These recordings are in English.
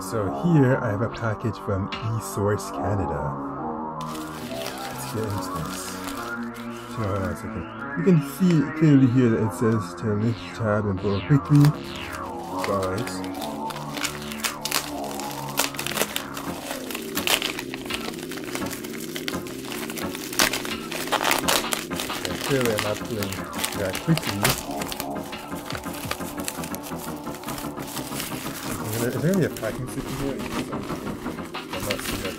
So here I have a package from Esource Canada. Let's get into this. So hold on a second. You can see clearly here that it says to lift tab and pull quickly. Right. And clearly I'm not pulling that quickly. Is there going to be a packing slip in here? I'm not seeing that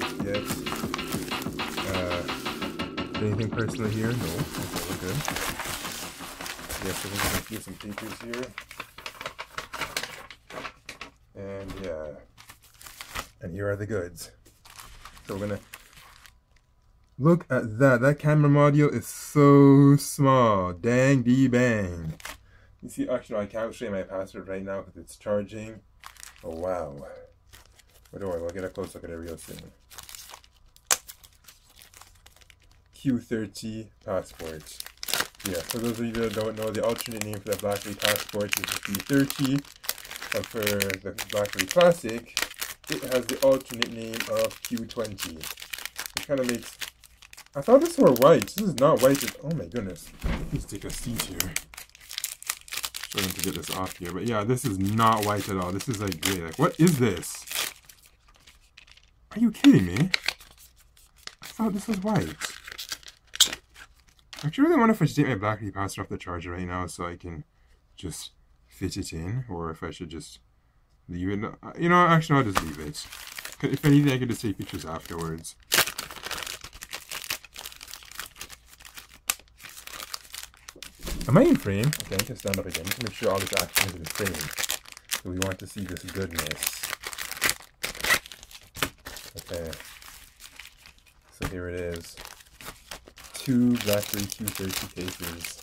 yet. Anything personal here? No. Okay, we're good. Yeah, so we're going to get some papers here. And yeah. And here are the goods. So we're going to look at that. That camera module is so small. Dang dee bang. You see, actually, I can't show you my password right now because it's charging. Oh wow. But don't worry, we'll get a close look at it real soon. Q30 Passport. Yeah, for those of you that don't know, the alternate name for the BlackBerry Passport is the Q30. But for the BlackBerry Classic, it has the alternate name of Q20. It kind of makes... I thought this were white. This is not white. Oh my goodness. Let's take a seat here. Trying to get this off here, but yeah, this is not white at all. This is like gray. Like, what is this? Are you kidding me? I thought this was white. I actually really wonder if I should take my BlackBerry Passport off the charger right now so I can just fit it in, or if I should just leave it. You know, actually, I'll just leave it. If anything, I can just take pictures afterwards. Am I in frame? Okay, I can stand up again to make sure all this action is in frame. So we want to see this goodness. Okay. So here it is. 2 BlackBerry Q30 cases.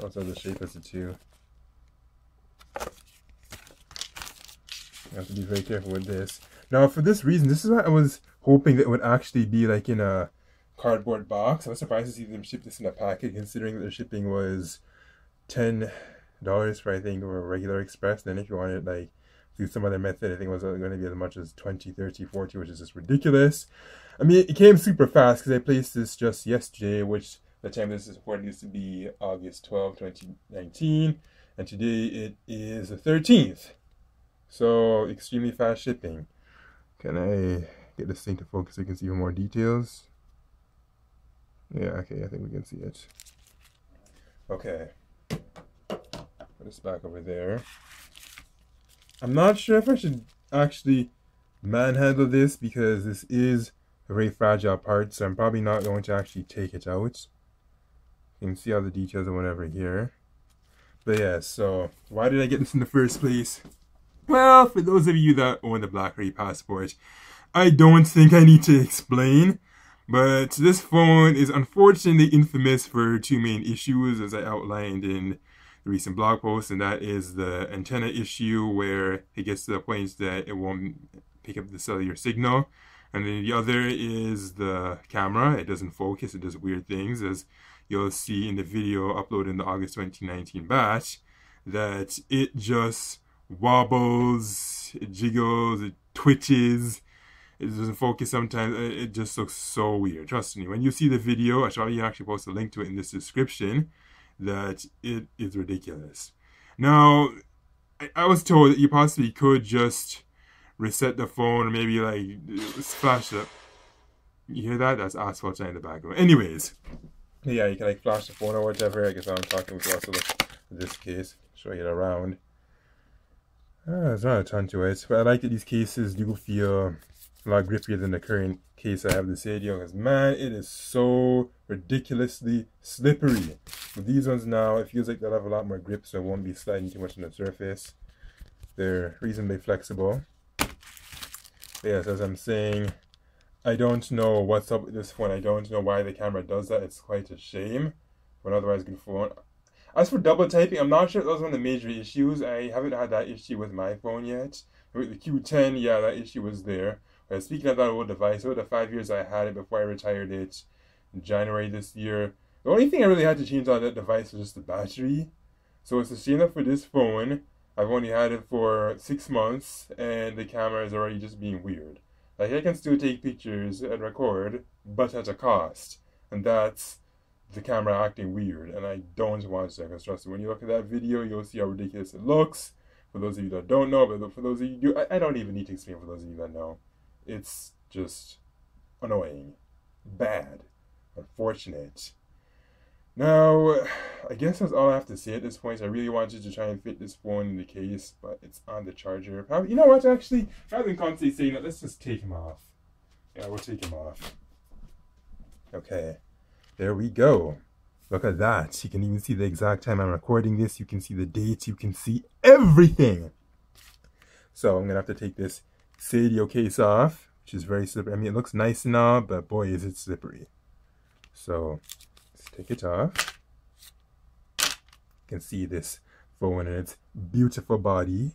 Also the shape as a 2. You have to be very careful with this. Now for this reason, this is what I was hoping that it would actually be like in a cardboard box. I was surprised to see them ship this in a packet, considering that the shipping was $10 for, I think, or regular express. Then if you wanted like through some other method, I think it was going to be as much as 20, 30, 40, which is just ridiculous. I mean, it came super fast because I placed this just yesterday, which the time this is recorded used to be August 12, 2019, and today it is the 13th. So extremely fast shipping. Can I get this thing to focus so you can see more details? Yeah, okay, I think we can see it. Okay. Put this back over there. I'm not sure if I should actually manhandle this because this is a very fragile part, so I'm probably not going to actually take it out. You can see all the details and whatever here. But yeah, so why did I get this in the first place? Well, for those of you that own the BlackBerry Passport, I don't think I need to explain. But this phone is unfortunately infamous for 2 main issues, as I outlined in the recent blog post, and that is the antenna issue, where it gets to the point that it won't pick up the cellular signal, and then the other is the camera. It doesn't focus, it does weird things, as you'll see in the video uploaded in the August 2019 batch, that it just wobbles, it jiggles, it twitches. It doesn't focus sometimes. It just looks so weird. Trust me. When you see the video, I shall actually post a link to it in this description, that it is ridiculous. Now, I was told that you possibly could just reset the phone or maybe like flash it. You hear that? That's asphalt in the background. Anyways, yeah, you can like flash the phone or whatever. I guess I'm talking with also this case. Show you it around. There's not a ton to it, but I like that these cases do feel a lot grippier than the current case I have this video, because man, it is so ridiculously slippery. With these ones now, it feels like they'll have a lot more grip, so it won't be sliding too much on the surface. They're reasonably flexible. But yes, as I'm saying, I don't know what's up with this phone. I don't know why the camera does that. It's quite a shame for an otherwise good phone. As for double typing, I'm not sure if that was one of the major issues. I haven't had that issue with my phone yet. With the Q10, yeah, that issue was there. Speaking of that old device, over the 5 years I had it before I retired it in January this year, the only thing I really had to change on that device was just the battery. So it's a shame that for this phone, I've only had it for 6 months, and the camera is already just being weird. Like, I can still take pictures and record, but at a cost. And that's the camera acting weird, and I don't want that, because trust me, when you look at that video, you'll see how ridiculous it looks. For those of you that don't know, but for those of you, I don't even need to explain for those of you that know. It's just annoying, bad, unfortunate. Now, I guess that's all I have to say at this point. I really wanted to try and fit this phone in the case, but it's on the charger. Probably, you know what, actually, rather than constantly saying that, let's just take him off. Yeah, we'll take him off. Okay, there we go. Look at that. You can even see the exact time I'm recording this. You can see the dates. You can see everything. So I'm going to have to take this Sadio case off, which is very slippery. I mean, it looks nice and all, but boy, is it slippery. So let's take it off. You can see this phone and its beautiful body.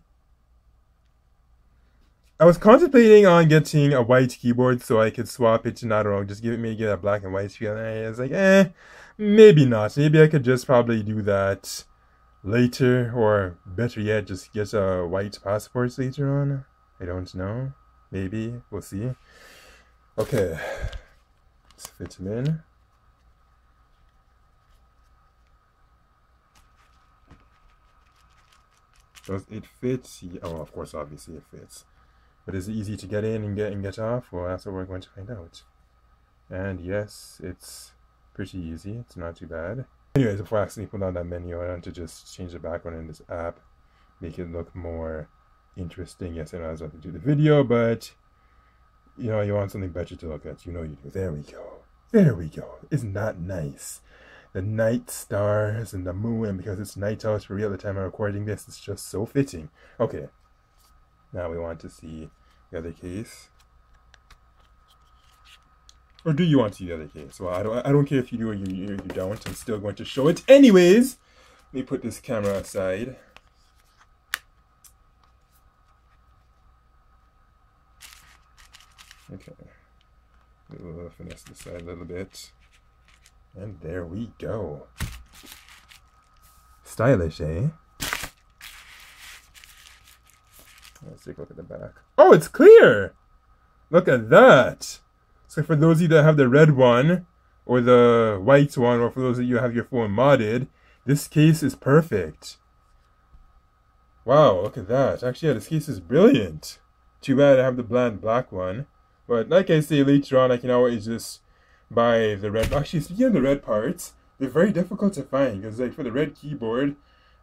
I was contemplating on getting a white keyboard so I could swap it to, I don't know, just give it a black and white feel. And I was like, maybe not. Maybe I could just probably do that later, or better yet, just get a white passport later on. I don't know. Maybe. We'll see. Okay. Let's fit him in. Does it fit? Oh, of course, obviously it fits. But is it easy to get in and get off? Well, that's what we're going to find out. And yes, it's pretty easy. It's not too bad. Anyways, before I accidentally put down that menu, I want to just change the background in this app, make it look more interesting. Yes, I know I was about to do the video, but you know, you want something better to look at. You know you do. There we go. There we go. Isn't that nice? The night stars and the moon, and because it's night out for real at the time I'm recording this, it's just so fitting. Okay. Now we want to see the other case. Or do you want to see the other case? Well, I don't care if you do or you don't. I'm still going to show it anyways. Let me put this camera aside. Okay. We'll finesse this side a little bit. And there we go. Stylish, eh? Let's take a look at the back. Oh, it's clear! Look at that! So for those of you that have the red one, or the white one, or for those of you who have your phone modded, this case is perfect. Wow, look at that. Actually, yeah, this case is brilliant. Too bad I have the bland black one. But like I say, later on, I can always just buy the red. Actually, speaking of the red parts, they're very difficult to find. Because like for the red keyboard,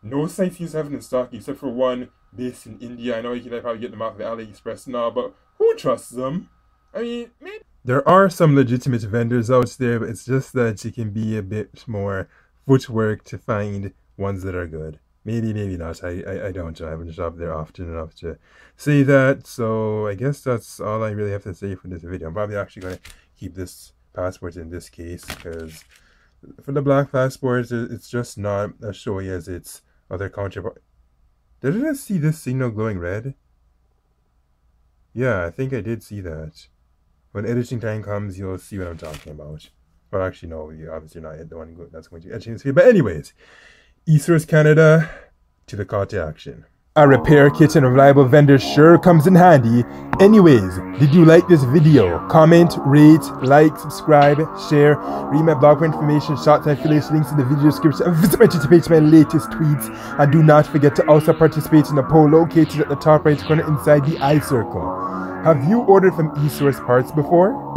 no site seems to have it in stock except for one based in India. I know you can probably get them off of AliExpress and all, but who trusts them? I mean, maybe. There are some legitimate vendors out there, but it's just that it can be a bit more footwork to find ones that are good. Maybe, maybe not. I don't. I haven't shopped there often enough to say that. So I guess that's all I really have to say for this video. I'm probably actually going to keep this passport in this case, because for the black passport, it's just not as showy as its other counterpart. Did I see this signal glowing red? Yeah, I think I did see that. When editing time comes, you'll see what I'm talking about. Well, actually, no, you're obviously not the one that's going to be editing this video. But anyways, Esource Canada, to the call to action. A repair kit and a reliable vendor sure comes in handy. Anyways, did you like this video? Comment, rate, like, subscribe, share, read my blog for information, shots and affiliate links in the video description, and visit my Twitter page for my latest tweets. And do not forget to also participate in the poll located at the top right corner inside the eye circle. Have you ordered from Esource parts before?